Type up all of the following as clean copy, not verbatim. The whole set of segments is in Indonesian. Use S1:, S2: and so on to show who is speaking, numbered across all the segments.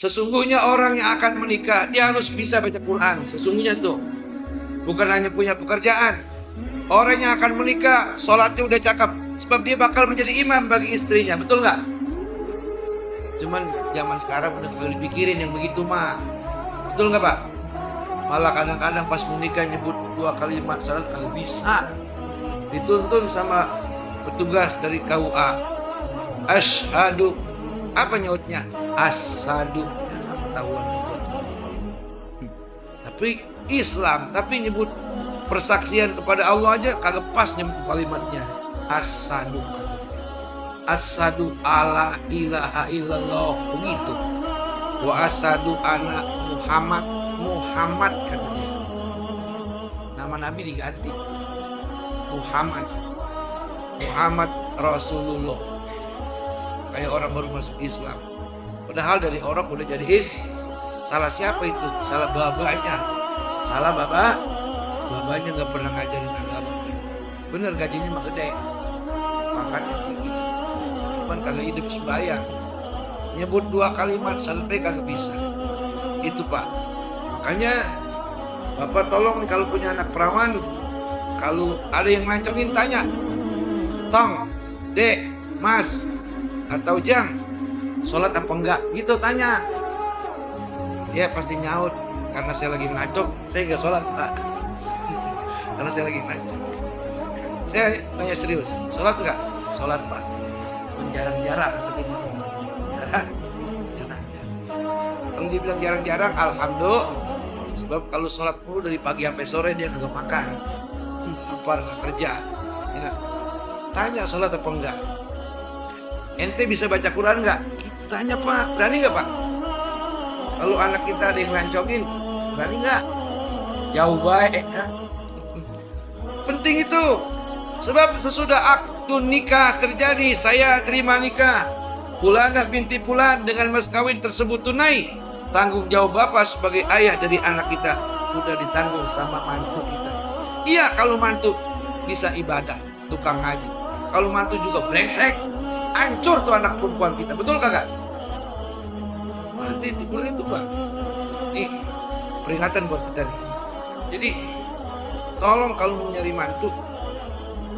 S1: Sesungguhnya orang yang akan menikah, dia harus bisa baca Quran. Sesungguhnya tuh, bukan hanya punya pekerjaan. Orang yang akan menikah, sholatnya udah cakep. Sebab dia bakal menjadi imam bagi istrinya, betul nggak? Cuman zaman sekarang udah gak dipikirin yang begitu mah. Betul nggak Pak? Malah kadang-kadang pas menikah nyebut 2 kalimat salat kagak bisa. Dituntun sama petugas dari KUA. Asyhadu, apa nyautnya? Asadu. Ketahuan buat ini. Tapi Islam, tapi nyebut persaksian kepada Allah aja kagak pas nyebut kalimatnya. Asadu. Asadu ala ilaha illallah, begitu. Wa asadu ana Muhammad katanya. Nama Nabi diganti Muhammad Rasulullah. Kayak orang baru masuk Islam. Padahal dari orang udah jadi salah siapa itu? Salah babanya. Salah babanya nggak pernah ngajarin agama. Bener gajinya mah gede, pangkatnya tinggi, cuman kagak hidup sembahyang. Nyebut 2 kalimat sampai kagak bisa. Itu Pak. Makanya Bapak tolong nih kalau punya anak perawan, kalau ada yang ngancengin tanya, Tong, Dek, Mas, atau Jang, sholat apa enggak? Gitu tanya. Dia pasti nyaut, karena saya lagi ngacok, saya enggak sholat Pak. Karena saya lagi ngacok. Saya tanya serius, sholat enggak? Sholat Pak. Jarang-jarang begitu. Jarang. Kalau dibilang jarang-jarang, alhamdulillah. Sebab kalau sholat mulu dari pagi sampai sore dia nggak makan, lapar nggak kerja. Ya. Tanya sholat apa enggak? Ente bisa baca Quran nggak? Kita tanya Pak, berani nggak Pak? Kalau anak kita ada yang lancongin, berani nggak? Jauh baik. Ya. Penting itu. Sebab sesudah akad nikah terjadi, saya terima nikah. Fulanah binti Fulan dengan mas kawin tersebut tunai. Tanggung jawab Bapak sebagai ayah dari anak kita udah ditanggung sama mantu kita. Iya, kalau mantu bisa ibadah, tukang ngaji. Kalau mantu juga brengsek, hancur tuh anak perempuan kita. Betul kagak? Berarti itu Pak. Ini peringatan buat kita nih. Jadi tolong kalau mau nyari mantu,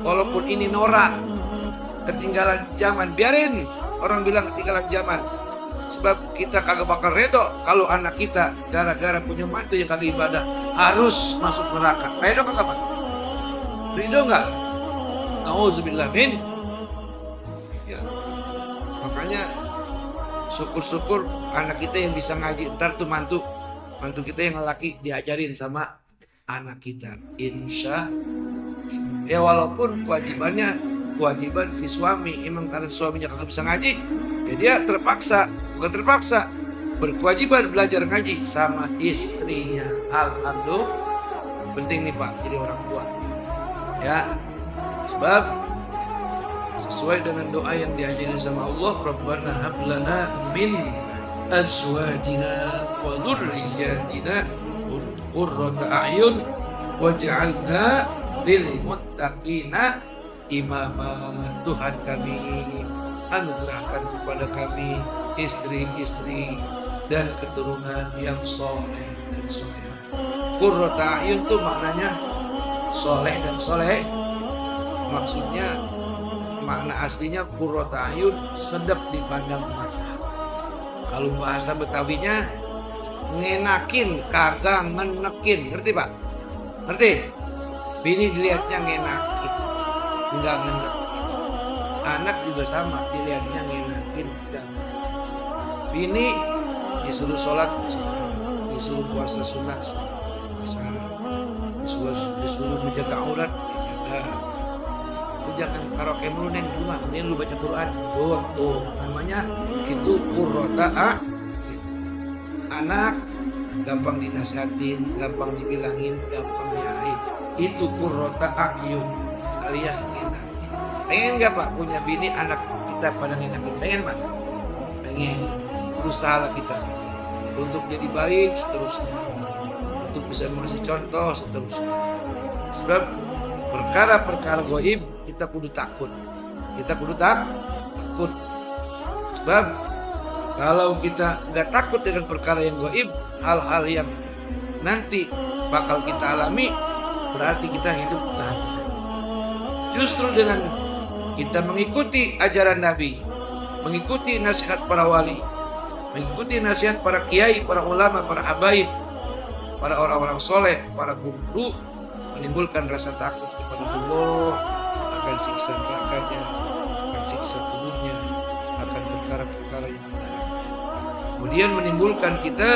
S1: walaupun ini norak, ketinggalan zaman, biarin orang bilang ketinggalan zaman. Sebab kita kagak bakal redo kalau anak kita gara-gara punya mantu yang kagak ibadah harus masuk neraka. Redo kagak Pak? Ridho nggak? Nauzubillah min. Ya. Makanya syukur-syukur anak kita yang bisa ngaji, ntar tuh mantu kita yang laki diajarin sama anak kita. Insya ya, walaupun kewajiban si suami, emang karena suaminya kagak bisa ngaji, ya dia bukan terpaksa, berkewajiban belajar ngaji sama istrinya. Alhamdulillah. Penting nih Pak jadi orang tua ya, sebab sesuai dengan doa yang diajarin sama Allah, Rabbana hablana min azwajina wa dhurriyyatina qurrata a'yun waj'alna lil muttaqina imama. Tuhan kami, anugerahkan kepada kami istri-istri dan keturunan yang soleh dan soleh. Qurrata a'yun itu maknanya soleh dan soleh. Maksudnya makna aslinya qurrata a'yun, sedap dipandang mata. Kalau bahasa Betawinya ngenakin, kagak ngenekin. Ngerti Pak? Ngerti? Bini dilihatnya ngenakin, enggak ngenekin. Anak juga sama, dilihatnya ngenakin. Bini disuruh sholat, disuruh puasa sunnah, disuruh menjaga aurat, dijaga. Lu jangan karaoke mulu neng di rumah, mending lu baca Quran. Tuh namanya itu qurrata. Anak gampang dinasihatin, gampang dibilangin, gampang diarahin. Itu qurrata a'yun alias enak. Pengen gak Pak punya bini anak kita pada ngenakin? Pengen Pak? Pengen. Berusaha kita untuk jadi baik seterusnya, untuk bisa mengasih contoh seterusnya. Sebab perkara-perkara goib kita kudu takut. Sebab Kalau kita nggak takut dengan perkara yang gaib, hal-hal yang nanti bakal kita alami, berarti kita hidup bahagia. Justru dengan kita mengikuti ajaran Nabi, mengikuti nasihat para wali, mengikuti nasihat para kiai, para ulama, para habaib, para orang-orang soleh, para guru, menimbulkan rasa takut kepada Allah akan siksa nerakanya, akan siksa kuburnya, akan perkara-perkara yang melarang. Kemudian menimbulkan kita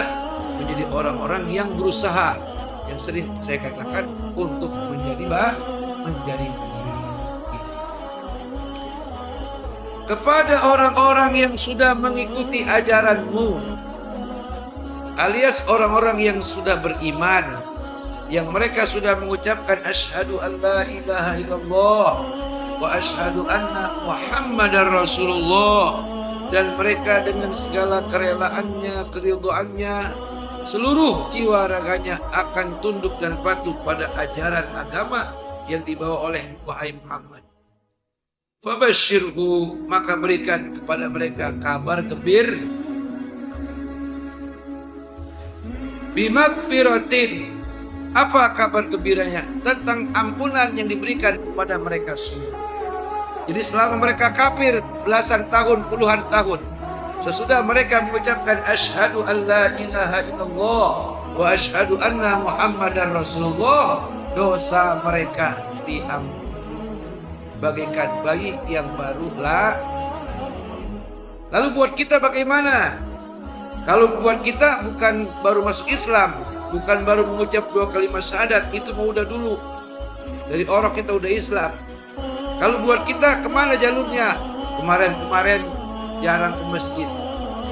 S1: menjadi orang-orang yang berusaha, yang sering saya katakan, untuk menjadi baik. Kepada orang-orang yang sudah mengikuti ajaranmu, alias orang-orang yang sudah beriman, yang mereka sudah mengucapkan asyhadu an la ilaha illallah wa asyhadu anna muhammadar rasulullah, dan mereka dengan segala kerelaannya, keridhaannya, seluruh jiwa raganya akan tunduk dan patuh pada ajaran agama yang dibawa oleh wahai Muhammad. Fabashshirhu, maka berikan kepada mereka kabar gembira bimakfiratin. Apa kabar gembiranya? Tentang ampunan yang diberikan kepada mereka semua. Jadi selama mereka kafir belasan tahun, puluhan tahun, sesudah mereka mengucapkan asyhadu an la ilaha illallah wa asyhadu anna muhammadar rasulullah, dosa mereka diampuni bagaikan bayi yang baru lah. Lalu buat kita bagaimana? Kalau buat kita bukan baru masuk Islam, bukan baru mengucap 2 kalimat syahadat, itu mau udah dulu. Dari orang kita udah Islam. Kalau buat kita kemana jalurnya? Kemarin-kemarin jarang ke masjid.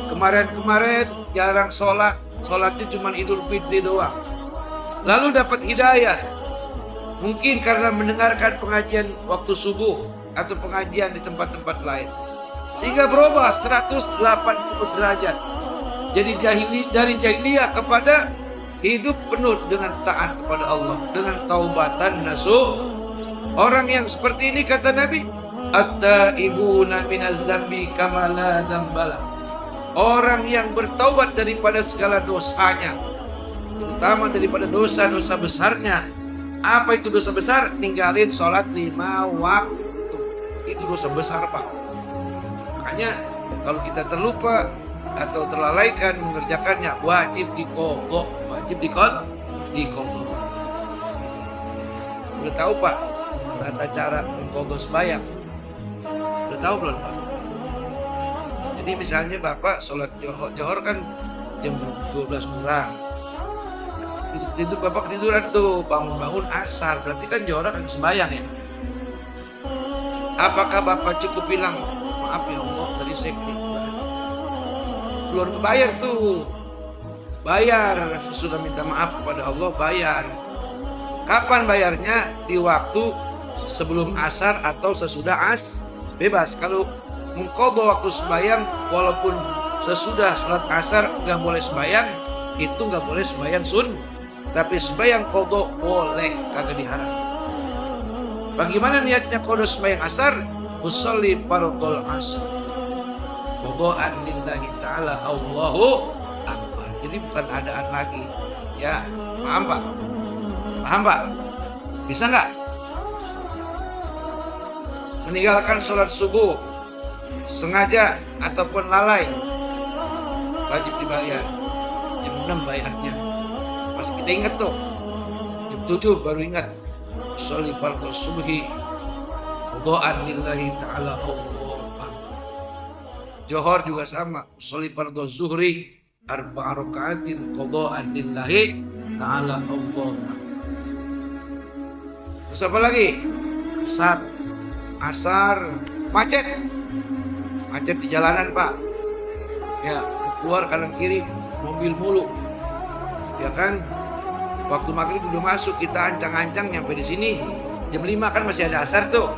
S1: Kemarin-kemarin jarang sholat. Sholatnya cuma Idul Fitri doang. Lalu dapat hidayah. Mungkin karena mendengarkan pengajian waktu subuh atau pengajian di tempat-tempat lain, sehingga berubah 180 derajat. Jadi dari jahiliyah kepada hidup penuh dengan taat kepada Allah, dengan taubatan nasuh. Orang yang seperti ini kata Nabi, at-taibuna minaz dzambi kama la dzambala. Orang yang bertaubat daripada segala dosanya, terutama daripada dosa-dosa besarnya. Apa itu dosa besar? Ninggalin sholat 5 waktu. Itu dosa besar, Pak. Makanya kalau kita terlupa atau terlalaikan mengerjakannya, wajib diqadha. Wajib diqadha. Udah tahu, Pak, tata cara mengqadha sembahyang? Udah tahu belum, Pak? Jadi misalnya Bapak sholat johor kan jam 12 kurang. Itu Bapak ketiduran tuh, bangun-bangun asar, berarti kan johor kan sembahyang ya. Apakah Bapak cukup bilang maaf ya Allah dari sekti? Belum bayar tuh. Bayar, sesudah minta maaf kepada Allah bayar. Kapan bayarnya? Di waktu sebelum asar atau sesudah bebas. Kalau mengqadha waktu sembahyang, walaupun sesudah sholat asar nggak boleh sembahyang, itu nggak boleh sembahyang tapi sembahyang qadha boleh, kagak diharam. Bagaimana niatnya qadha sembahyang asar? Usolli fardhul asr qadha'an lillahi ta'ala Allahu akbar. Jadi bukan adaan lagi. Ya, paham Pak? Paham Pak? Bisa nggak? Meninggalkan sholat subuh sengaja ataupun lalai, wajib dibayar. Jam 6 bayarnya. Pas kita ingat tuh, jam 7 baru ingat. Sholli fardhu subhi qadha'an lillahi ta'ala Allah. Johor juga sama. Sholli fardhu zuhri arba'a raka'atin qadha'an lillahi ta'ala Allah. Terus apa lagi? Asar macet di jalanan, Pak. Ya, keluar kanan kiri mobil mulu. Ya kan, waktu maghrib udah masuk, kita ancang-ancang nyampe di sini jam 5 kan masih ada asar tuh.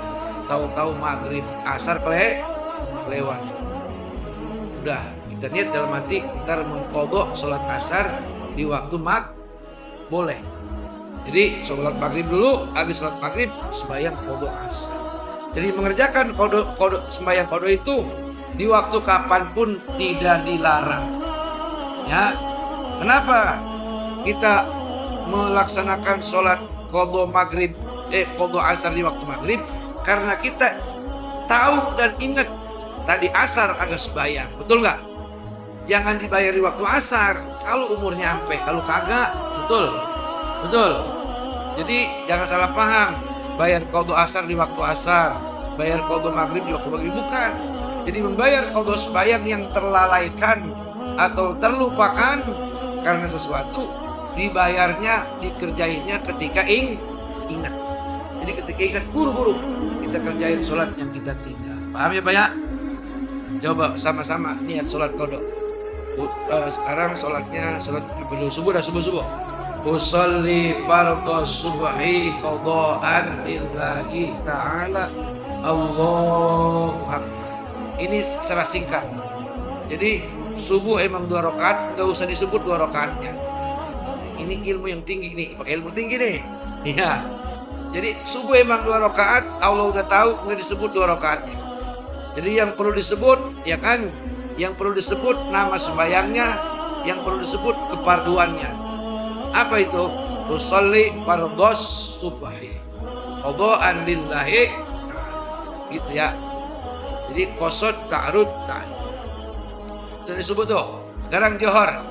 S1: Tahu-tahu maghrib asar lewat. Udah kita niat dalam hati ntar mengqadha sholat asar di waktu boleh. Jadi sholat maghrib dulu, habis sholat maghrib sembahyang qadha asar. Jadi mengerjakan sembahyang qadha itu di waktu kapanpun tidak dilarang. Ya, kenapa kita melaksanakan sholat qadha maghrib, qadha asar di waktu maghrib? Karena kita tahu dan ingat tadi asar agak sembahyang, betul nggak? Jangan dibayar di waktu asar kalau umurnya sampai, kalau kagak, betul. Jadi jangan salah paham, bayar qadha asar di waktu asar, bayar qadha maghrib di waktu maghrib, bukan. Jadi membayar qadha sembahyang yang terlalaikan atau terlupakan karena sesuatu, dibayarnya, dikerjainnya ketika ingat. Jadi ketika ingat, buru-buru kita kerjain sholat yang kita tinggal. Paham ya Pak ya? Coba sama-sama niat sholat qadha. Sekarang sholatnya sholat subuh dah, subuh. Usolli fardhu subhi qadhaan lillahi ta'ala Allahu akbar. Ini secara singkat. Jadi subuh emang 2 rakaat, gak usah disebut 2 rakaatnya. Ini ilmu yang tinggi nih, pakai ilmu tinggi nih. Iya. Jadi subuh emang 2 rakaat, Allah udah tahu nggak disebut 2 rakaatnya. Jadi yang perlu disebut, ya kan, yang perlu disebut nama sembahyangnya, yang perlu disebut keparduannya. Apa itu? Usolli fardhos subhi qadhaan lillahi, gitu ya. Jadi qasad ta'arud ta'ala. Dan disebut tuh. Sekarang johor.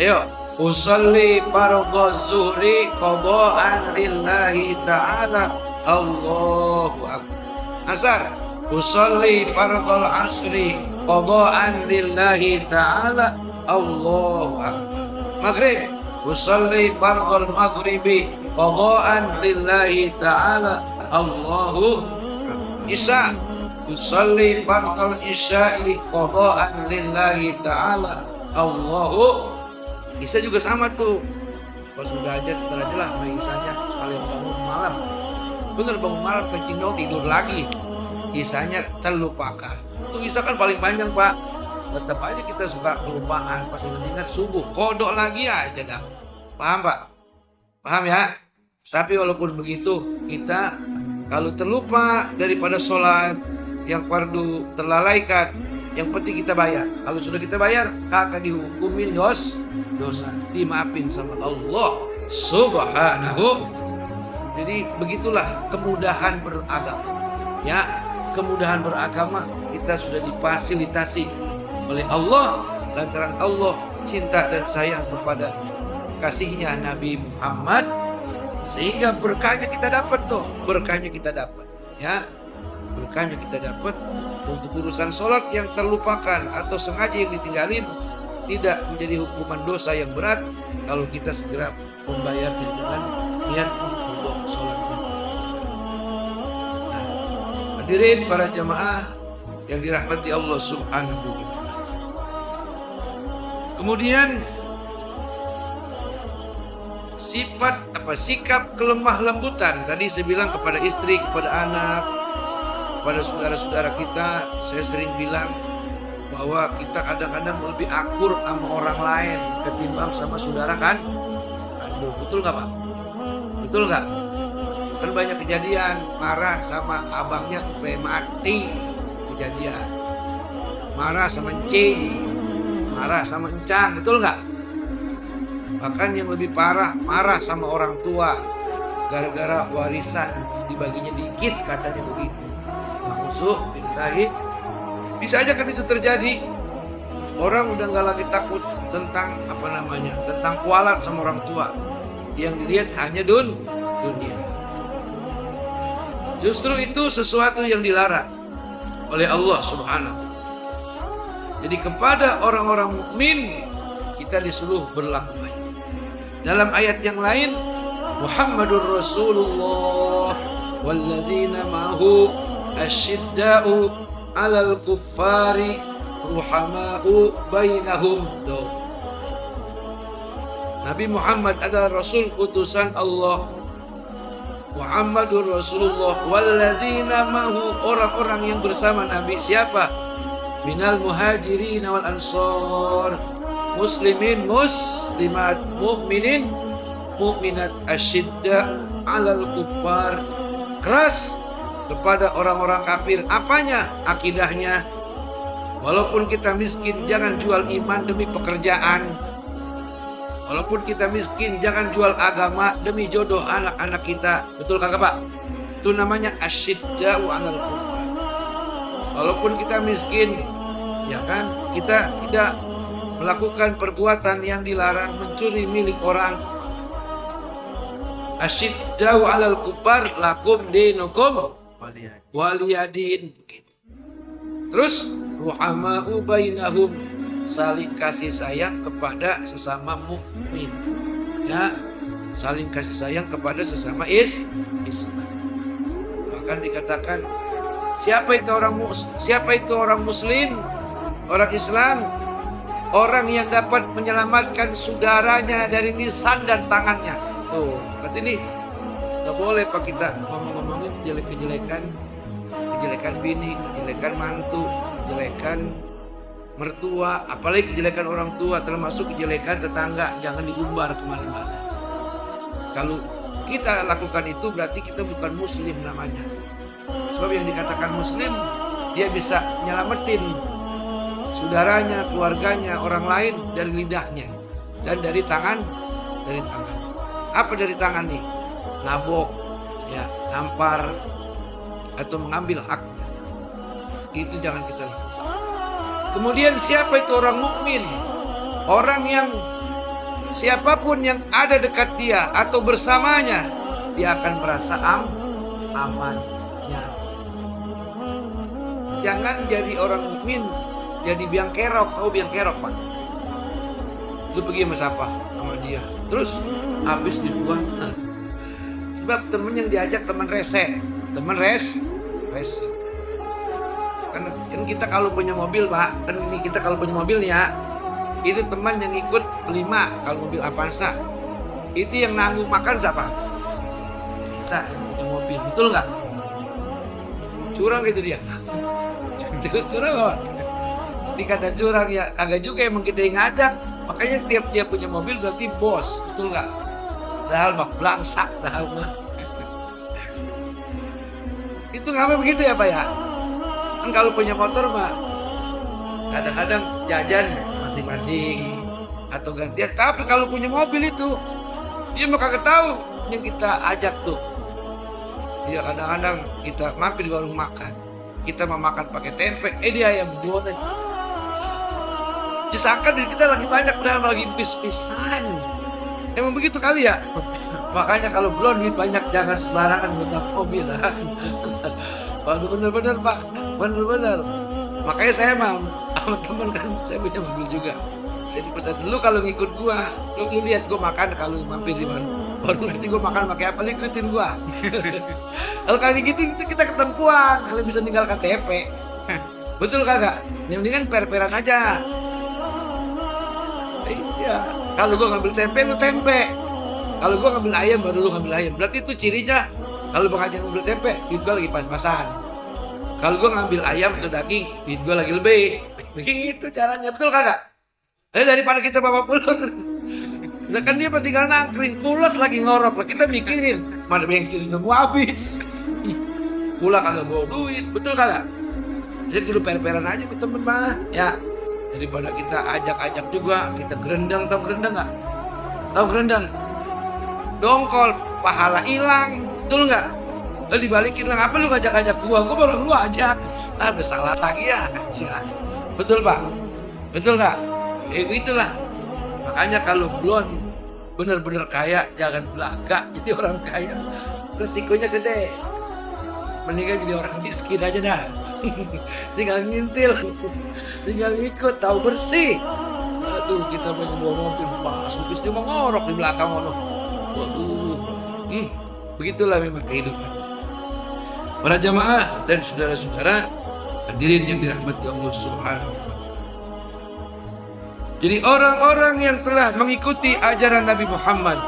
S1: Ayo. Usolli fardhos zuhri qadhaan lillahi ta'ala Allahu akbar. Asar. Usolli fardhal asri qadhaan lillahi ta'ala Allahu akbar. Maghrib. Usolli fardhal maghribi qadhaan lillahi ta'ala Allahu akbar. Isya. Usolli fardhal isya'i qadhaan lillahi ta'ala Allahu. Isya juga sama tuh. Kalau sudah aja ntar aja lah isanya sekalian bangun malam. Bener bangun malam kencing tidur lagi. Isanya terlupakan. Itu Isya kan paling panjang Pak. Tetap aja kita suka kelupaan. Pas ingat subuh kodok lagi aja dah. Paham Pak? Paham ya? Tapi walaupun begitu, kita kalau terlupa daripada sholat yang fardu terlalaikan, yang penting kita bayar. Kalau sudah kita bayar, kagak dihukumin dosa, dimaafin sama Allah Subhanahu. Jadi begitulah kemudahan beragama. Ya, kemudahan beragama kita sudah difasilitasi oleh Allah lantaran Allah cinta dan sayang kepada kasihnya Nabi Muhammad, sehingga berkahnya kita dapat tuh, berkahnya kita dapat. Ya, berkahnya kita dapat untuk urusan sholat yang terlupakan atau sengaja yang ditinggalin, tidak menjadi hukuman dosa yang berat kalau kita segera membayarnya dengan niat untuk sholatnya. Nah, hadirin para jamaah yang dirahmati Allah Subhanahu wa ta'ala. Kemudian sikap kelemah lembutan. Tadi saya bilang kepada istri, kepada anak, kepada saudara-saudara kita, saya sering bilang bahwa kita kadang-kadang lebih akur sama orang lain ketimbang sama saudara kan? Aduh, betul nggak Pak? Betul nggak? Kan banyak kejadian marah sama abangnya sampai mati, kejadian marah sama encing, marah sama encang, betul nggak? Bahkan yang lebih parah, marah sama orang tua gara-gara warisan dibaginya dikit, katanya begitu. Maksud billahi, bisa aja kan itu terjadi. Orang udah nggak lagi takut tentang tentang kualat sama orang tua. Yang dilihat hanya dunia. Justru itu sesuatu yang dilarang oleh Allah Subhanahu. Jadi kepada orang-orang mukmin kita disuruh berlaku baik. Dalam ayat yang lain, Muhammadur Rasulullah walladzina ma'ahu asyidda'u 'alal kuffari ruhama'u bainahum. Nabi Muhammad adalah Rasul utusan Allah. Muhammadur Rasulullah walladzina ma'ahu, orang-orang yang bersama Nabi. Siapa? Minal muhajirin wal ansor, muslimin muslimat, mukminin mukminat, asyidda 'alal kuffar, keras kepada orang-orang kafir. Apanya? Akidahnya. Walaupun kita miskin, jangan jual iman demi pekerjaan. Walaupun kita miskin, jangan jual agama demi jodoh anak-anak kita. Betul kagak Pak? Itu namanya asyidda'u 'alal kufar. Walaupun kita miskin, ya kan, kita tidak melakukan perbuatan yang dilarang, mencuri milik orang. Asyidda'u 'alal kufar lakum dinukum waliyadin. Terus ruhama'u bainahum, saling kasih sayang kepada sesama mukmin. Ya, saling kasih sayang kepada sesama Islam. Bahkan dikatakan, siapa itu orang muslim, orang Islam, orang yang dapat menyelamatkan saudaranya dari lisan dan tangannya. Tuh, berarti ini nggak boleh Pak kita ngomongin kejelekan bini, kejelekan mantu, kejelekan mertua, apalagi kejelekan orang tua, termasuk kejelekan tetangga, jangan digumbar kemana-mana. Kalau kita lakukan itu berarti kita bukan muslim namanya. Sebab yang dikatakan muslim, dia bisa nyelamatin saudaranya, keluarganya, orang lain dari lidahnya dan dari tangan. Apa dari tangan nih? Nabok, ya, nampar, atau mengambil haknya. Itu jangan kita lakukan. Kemudian siapa itu orang mukmin? Orang yang siapapun yang ada dekat dia atau bersamanya, dia akan merasa amannya. Jangan jadi orang mukmin jadi biang kerok. Tahu biang kerok Pak? Lu pergi sama siapa? Sama dia. Terus habis dibuang. Sebab temen yang diajak teman rese. Karena kan kita kalau punya mobil Pak, kan ini kita kalau punya mobil nih ya, itu teman yang ikut 5 kalau mobil Avanza, itu yang nanggung makan siapa? Kita yang punya mobil, betul nggak? Curang gitu dia. Curang nggak? Dikata curang ya, kagak juga emang kita yang ngajak. Makanya tiap dia punya mobil berarti bos, betul nggak? Dahal mah belangsak, dahal mah. Itu ngapain begitu ya Pak ya? Kan kalau punya motor mah kadang-kadang jajan masing-masing atau gantian. Tapi kalau punya mobil itu dia mah kagak tahu yang kita ajak tuh. Ya kadang-kadang kita mampir di warung makan, kita mau makan pakai tempe, dia ayam goreng. Disangka diri kita lagi banyak padahal lagi pis-pisan. Emang begitu kali ya? Makanya kalau belum duit banyak jangan sembarangan buat mobil. Waduh bener-bener Pak, bener-bener. Makanya saya sama teman kan, saya punya mobil juga. Saya dipesan dulu kalau ngikut gua, lu lihat gua makan kalau mampir di mana. Baru pasti gua makan pakai apa, ikutin gua. Kalau kali gitu kita ketempuan, kalian bisa tinggal KTP. Betul kagak? Yang mendingan per-peran aja. Iya. Kalau gua ngambil tempe, lu tempe. Kalau gua ngambil ayam, baru lu ngambil ayam. Berarti itu cirinya. Kalau Bang Ajeng ngambil tempe, duit gua lagi pas-pasan. Kalau gua ngambil ayam atau daging, duit gua lagi lebih. Begitu caranya, betul kagak? Daripada kita bawa pulur. Nah kan dia tinggal nangkring, pulas lagi ngorok. Kita mikirin, mana bensin udah mau habis. Pulang kagak bawa duit, betul kagak? Jadi kudu per-peran aja ke temen mah, ya. Daripada kita ajak-ajak juga, kita gerendang, tau gerendang nggak? Tahu gerendang? Dongkol, pahala hilang, betul nggak? Lalu dibalikin lah, apa lu ngajak-ajak gua baru lu ajak. Nah, udah salah lagi ya. Betul Pak? Betul nggak? Itulah. Makanya kalau belum benar-benar kaya, jangan belaga jadi orang kaya. Resikonya gede. Mendingan jadi orang miskin aja dah. Tinggal ngintil, tinggal ikut, tahu bersih. Aduh, kita punya bawa mobil, pas habis dia mau ngorok di belakang ono. Waduh, begitulah memang kehidupan. Para jamaah dan saudara-saudara hadirin yang dirahmati Allah Subhanahu wa Ta'ala. Jadi orang-orang yang telah mengikuti ajaran Nabi Muhammad,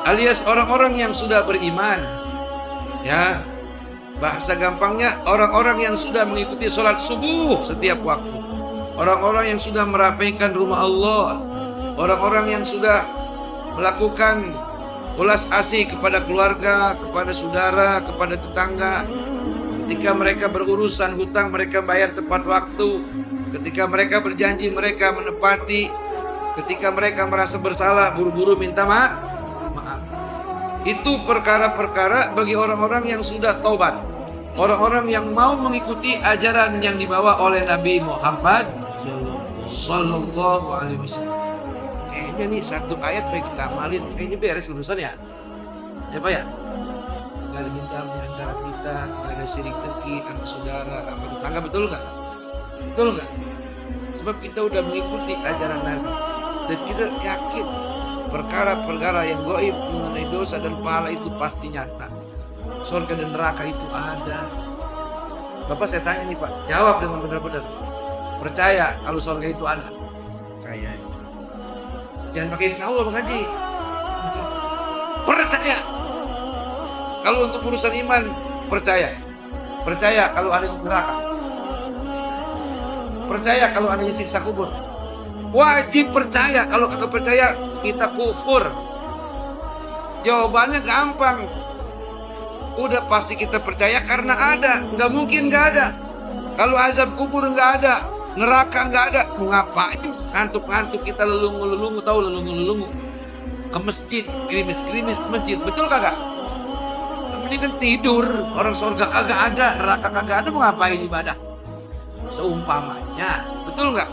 S1: alias orang-orang yang sudah beriman, ya. Bahasa gampangnya orang-orang yang sudah mengikuti sholat subuh setiap waktu, orang-orang yang sudah merapaikan rumah Allah, orang-orang yang sudah melakukan ulas asih kepada keluarga, kepada saudara, kepada tetangga. Ketika mereka berurusan hutang, mereka bayar tepat waktu. Ketika mereka berjanji, mereka menepati. Ketika mereka merasa bersalah, buru-buru minta maaf. Itu perkara-perkara bagi orang-orang yang sudah taubat, orang-orang yang mau mengikuti ajaran yang dibawa oleh Nabi Muhammad Sallallahu Alaihi Wasallam. Kayaknya nih satu ayat baik kita amalin, kayaknya beres urusan ya. Ya Pak ya? Gak ada bintang di antara kita, gak ada syirik dengki, anak saudara, anak tetangga, betul nggak? Betul nggak? Sebab kita udah mengikuti ajaran Nabi dan kita yakin perkara-perkara yang gaib mengenai dosa dan pahala itu pasti nyata. Surga dan neraka itu ada. Bapak saya tanya nih Pak, jawab dengan benar-benar. Percaya kalau surga itu ada? Percaya. Jangan pakai insya Allah Bang Haji. Percaya. Kalau untuk urusan iman, percaya. Percaya kalau ada neraka. Percaya kalau ada siksa kubur. Wajib percaya. Kalau kata percaya, kita kufur. Jawabannya gampang. Udah pasti kita percaya karena ada. Nggak mungkin nggak ada. Kalau azab kubur nggak ada, neraka nggak ada, mau ngapain? Ngantuk-ngantuk kita lelungu-lelungu, tahu lelungu-lelungu ke masjid, gerimis-gerimis ke masjid, betul kagak? Mendingan tidur. Orang surga kagak ada, neraka kagak ada, mau ngapain ibadah? Seumpamanya, betul nggak?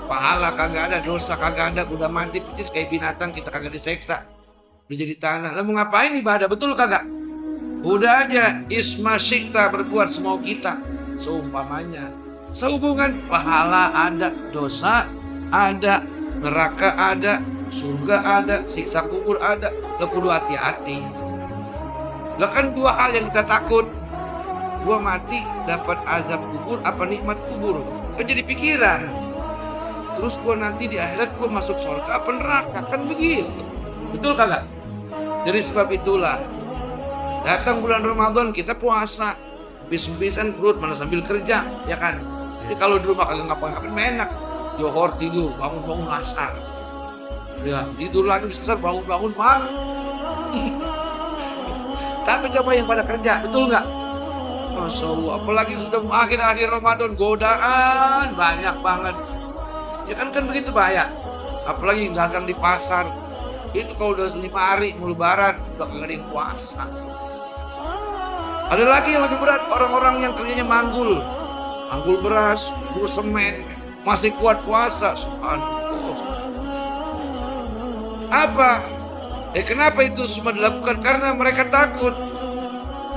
S1: Pahala kagak ada, dosa kagak ada, udah mati percis kayak binatang, kita kagak diseksa, udah jadi tanah. Lah mau ngapain ibadah, betul kagak? Udah aja isma syi'ta, berbuat semau kita. Seumpamanya, sehubungan pahala ada, dosa ada, neraka ada, surga ada, siksa kubur ada. Lo kudu hati-hati. Lah kan dua hal yang kita takut. Gua mati dapat azab kubur apa nikmat kubur, kan jadi pikiran. Terus gua nanti di akhirat gua masuk surga apa neraka, kan begitu. Betul kagak? Jadi sebab itulah datang bulan Ramadan kita puasa, bis-bisan perut mana sambil kerja, ya kan? Jadi kalau di rumah kagak ngapa-ngapain enak. Johor tidur, bangun-bangun asar. Ya, tidur lagi bisa bangun-bangun malam. Tapi coba yang pada kerja, betul nggak? Masya Allah, apalagi sudah akhir-akhir Ramadan, godaan banyak banget. Ya kan begitu bahaya. Apalagi dagang di pasar. Itu kalau udah 5 hari mau lebaran, udah kagak ada yang puasa. Ada lagi yang lebih berat, orang-orang yang kerjanya manggul beras, manggul semen, masih kuat puasa. Subhanallah. Apa? Kenapa itu semua dilakukan? Karena mereka takut.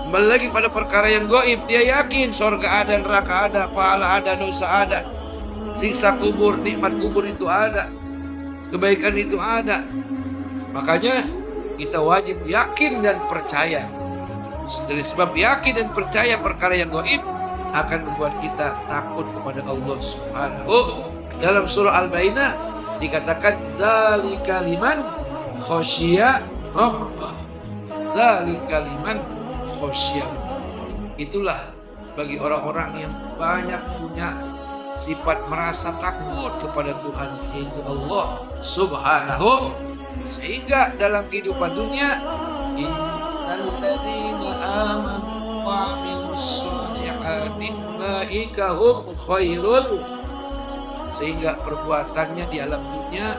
S1: Kembali lagi pada perkara yang gaib. Dia yakin surga ada, neraka ada, pahala ada, dosa ada, siksa kubur, nikmat kubur itu ada, kebaikan itu ada. Makanya kita wajib yakin dan percaya. Dari sebab yakin dan percaya perkara yang gaib akan membuat kita takut kepada Allah Subhanahu. Dalam surah Al-Baqarah dikatakan zalika liman khasyiya Allah. Zalika liman khasyiya. Itulah bagi orang-orang yang banyak punya sifat merasa takut kepada Tuhan yaitu Allah Subhanahu. Sehingga dalam kehidupan dunia innalladzina amanu wa 'amilus shalihati ulaika hum khairul. Sehingga perbuatannya di alam dunia,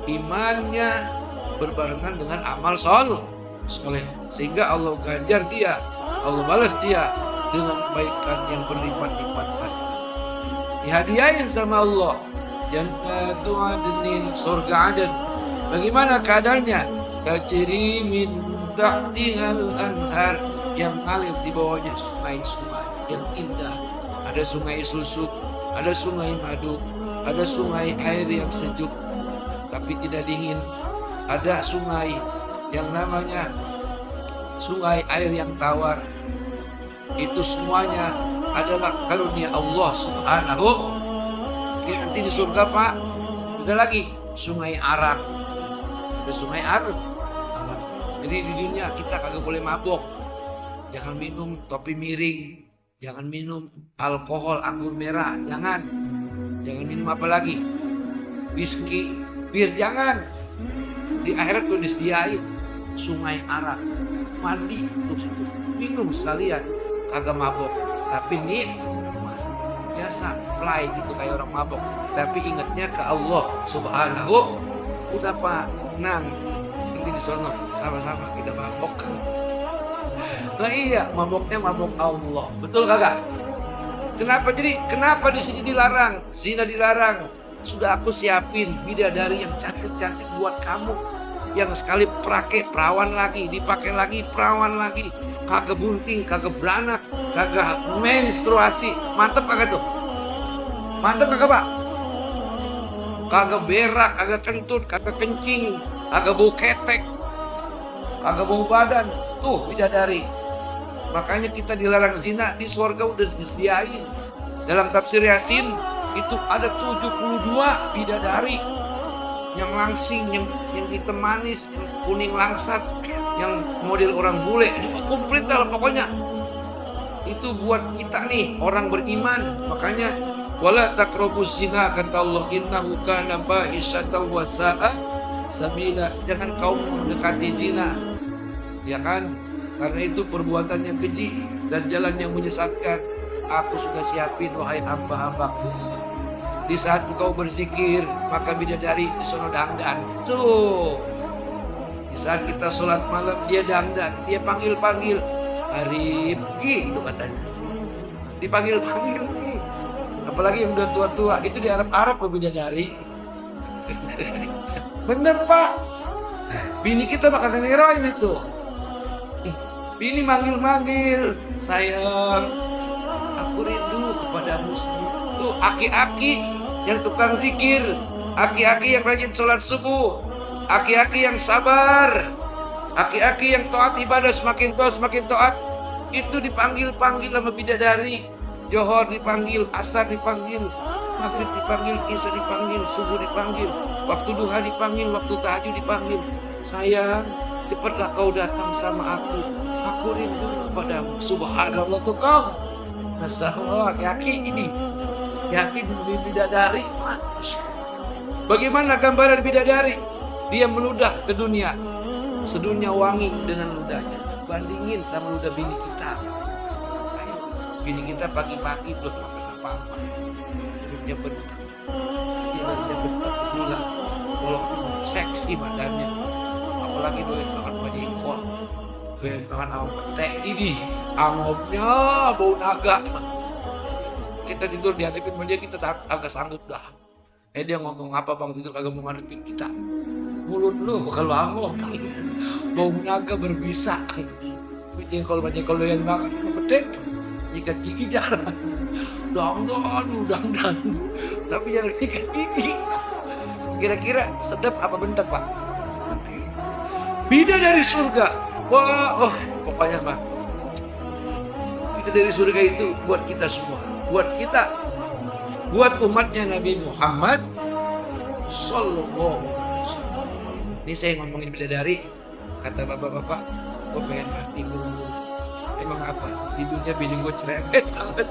S1: imannya berbarengan dengan amal soleh. Sehingga Allah ganjar dia, Allah balas dia dengan kebaikan yang berlipat-lipat. Dihadiahin sama Allah jannatu adnin, surga Aden. Bagaimana keadaannya? Tajri min tahtihal anhar, yang ngalir di bawahnya sungai-sungai yang indah. Ada sungai susu, ada sungai madu, ada sungai air yang sejuk tapi tidak dingin. Ada sungai yang namanya sungai air yang tawar. Itu semuanya adalah karunia Allah Subhanahu. Nanti di surga Pak, ada lagi sungai arak. Ada sungai arak. Jadi di dunia kita kagak boleh mabok. Jangan minum topi miring, jangan minum alkohol anggur merah, jangan minum apa lagi, whisky, bir, jangan. Di akhirat tuh disediain sungai arak, mandi terus minum sekalian, kagak mabok, tapi nih biasa play gitu kayak orang mabok. Tapi ingatnya ke Allah Subhanahu. Udah Pak, nang nanti di sono sama-sama kita mabok. Nah iya, maboknya mabok Allah. Betul kagak? Kenapa di sini dilarang? Zina dilarang. Sudah aku siapin bidadari yang cantik-cantik buat kamu. Yang sekali pakai perawan lagi, dipakai lagi perawan lagi. Kagak bunting, kagak beranak, kagak menstruasi. Mantep kagak tuh? Mantep kagak Pak? Kagak berak, kagak kentut, kagak kencing, kagak bau ketek, kagak bau badan. Tuh bidadari. Makanya kita dilarang zina, di surga udah disediain. Dalam tafsir Yasin itu ada 72 bidadari yang langsing, yang hitam manis, yang kuning langsat, yang model orang bule, komplit lah pokoknya. Itu buat kita nih orang beriman. Makanya wala taqrabuz zina, kata Allah, innahu kana fahisyatan wa sa'a sabila. Jangan kau mendekati zina, ya kan? Karena itu perbuatan yang keji dan jalan yang menyesatkan. Aku sudah siapin wahai hamba-hambaku. Di saat engkau berzikir, maka bidadari di sono dangdan. Tuh. Di saat kita sholat malam, dia dangdan. Dia panggil-panggil. Arif, itu katanya. Dipanggil-panggil nih. Apalagi yang udah tua-tua, itu di Arab-Arab bidadari. Bener Pak. Bini kita bakal ngeroin itu. Bini manggil-manggil, sayang, aku rindu kepadamu. Tuh aki-aki yang tukang zikir, aki-aki yang rajin sholat subuh, aki-aki yang sabar, aki-aki yang taat ibadah, semakin taat, itu dipanggil-panggil sama bidadari. Johor dipanggil, asar dipanggil, maghrib dipanggil, isya dipanggil, subuh dipanggil, waktu duha dipanggil, waktu tahajud dipanggil. Sayang, cepatlah kau datang sama aku rindu kepadamu. Subhanallah tuh kau. Masya Allah, aki-aki ini, yakin bidadari. Bagaimana gambaran bidadari? Dia meludah ke dunia, sedunia wangi dengan ludahnya. Bandingin sama ludah bini kita. Ayo, bini kita pagi-pagi belum makan apa-apa, hidupnya bentak, hidupnya bentak bulan, walaupun seksi badannya, apalagi doyan makan jengkol, doyan makan awam petek ini, angopnya bau naga. Kita tidur dihadapin sama dia, kita agak sanggup dah. Dia ngomong apa bang, tidur kagak mau ngadepin kita. Mulut lu kalau angop bau naga berbisa. Jengkol doyan makan petek, ikat gigi jarang. Dangdan. Tapi jarang ikat gigi. Kira-kira sedap apa bentak Pak? Bidadari surga. Wah, pokoknya Pak. Bidadari surga itu buat kita semua. Buat kita. Buat umatnya Nabi Muhammad Sallallahu Alaihi Wasallam. Ini saya ngomongin bidadari. Kata bapak-bapak, gue pengen mati buru-buru. Emang apa? Di dunia bini gue cerewet banget.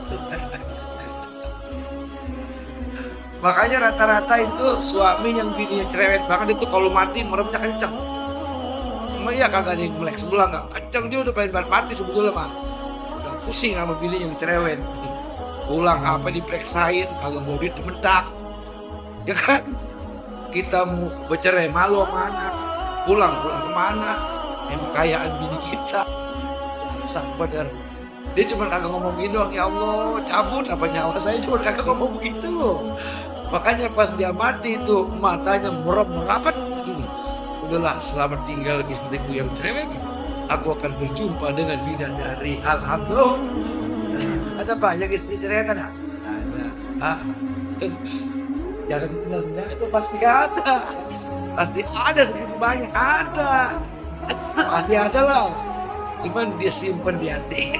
S1: Makanya rata-rata itu suami yang bininya cerewet banget itu kalau mati meremnya kenceng. Emang iya kagak ada yang melek sebelah nggak? Kenceng, dia udah pengen mati sebetulnya Pak. Udah pusing sama bini yang cerewet. Pulang apa diperiksain, kagak mau duit dimentak. Ya kan? Kita mau bercerai malu sama anak. Pulang kemana? Emang kayaan bini kita. Benar. Dia cuma kagak ngomong gitu doang, ya Allah cabut apa nyawa saya, cuma kagak ngomong begitu. Makanya pas dia mati itu matanya merapat. Udahlah, selamat tinggal istriku yang cerewet. Aku akan berjumpa dengan bidadari. Alhamdulillah. Ada Pak yang istri cerewet ada? Ada. Jangan bilang itu pasti ada. Pasti ada, segitu banyak ada. Pasti ada lah. Cuman dia simpan di hati.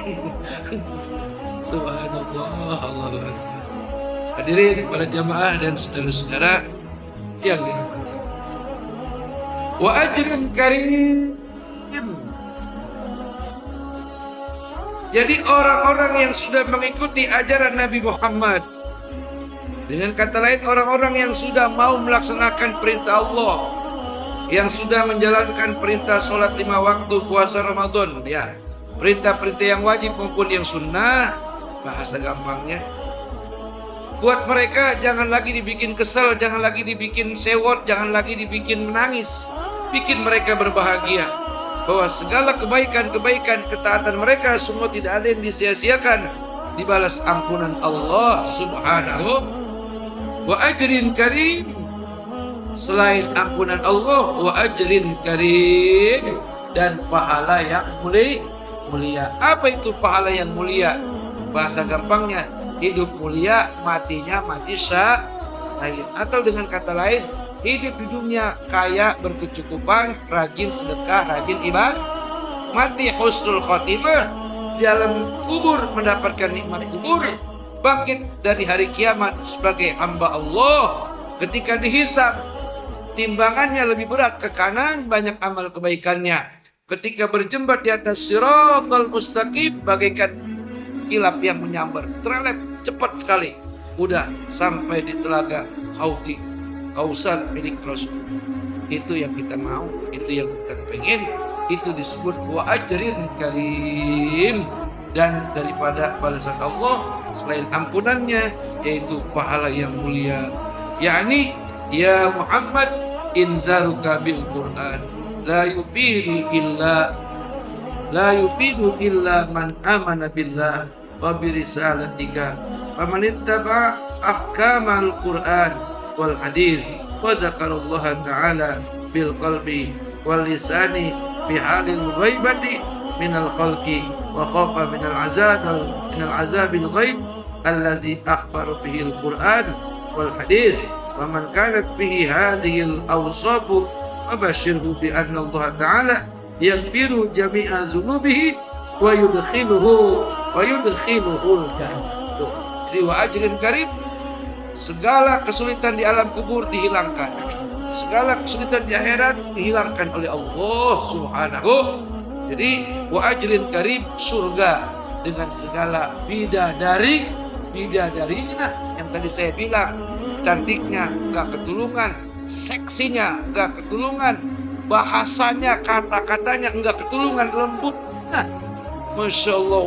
S1: Subhanallah, Allahu Akbar. Hadirin para jamaah dan saudara-saudara yang dirahmati. Wa ajrun karim. Jadi orang-orang yang sudah mengikuti ajaran Nabi Muhammad, dengan kata lain orang-orang yang sudah mau melaksanakan perintah Allah, yang sudah menjalankan perintah sholat 5 waktu, puasa Ramadan, ya, perintah-perintah yang wajib maupun yang sunnah, bahasa gampangnya, Buat mereka jangan lagi dibikin kesel, jangan lagi dibikin sewot, jangan lagi dibikin menangis. Bikin mereka berbahagia bahwa segala kebaikan-kebaikan, ketaatan mereka semua tidak ada yang disia-siakan, dibalas ampunan Allah Subhanahu wa ajrin karim. Selain ampunan Allah, wa ajrin karim, dan pahala yang mulia. Apa itu pahala yang mulia? Bahasa gampangnya, hidup mulia, matinya mati syahid. Atau dengan kata lain, hidup di dunia kaya, berkecukupan, rajin sedekah, rajin ibadah. Mati husnul khotimah, di dalam kubur mendapatkan nikmat kubur. Bangkit dari hari kiamat sebagai hamba Allah. Ketika dihisab, timbangannya lebih berat ke kanan, banyak amal kebaikannya. Ketika berjembat di atas siratal mustaqim, bagaikan kilap yang menyambar, terelep cepat sekali, udah sampai di telaga Haudi Kausar milik Rasul. Itu yang kita mau, itu yang kita pengen, itu disebut wa ajrin karim. Dan daripada balasan Allah selain ampunannya, yaitu pahala yang mulia. Yakni, ya Muhammad, inzaruka bil Quran la yufidu illa man amana billah wa bi risalatika faman ittaba ahkamal Quran wal hadis wa dzakarallaha ta'ala bil qalbi wal lisani fi halil ghaibati minal khalqi wa khafa minal azabil ghaib alladzi akhbara bihi al Quran wal hadis. ومن كانت به هذه الأوصاف فبشره بأن الله تعالى يغفر جميع ذنوبه ويدخله الجنة. Jadi wa ajrin karim, segala kesulitan di alam kubur dihilangkan, segala kesulitan di akhirat dihilangkan oleh Allah Subhanahu. Jadi wa ajrin karim, surga dengan segala bidadarinya yang tadi saya bilang. Cantiknya gak ketulungan, seksinya gak ketulungan, bahasanya, kata-katanya gak ketulungan, lembut. Masya Allah.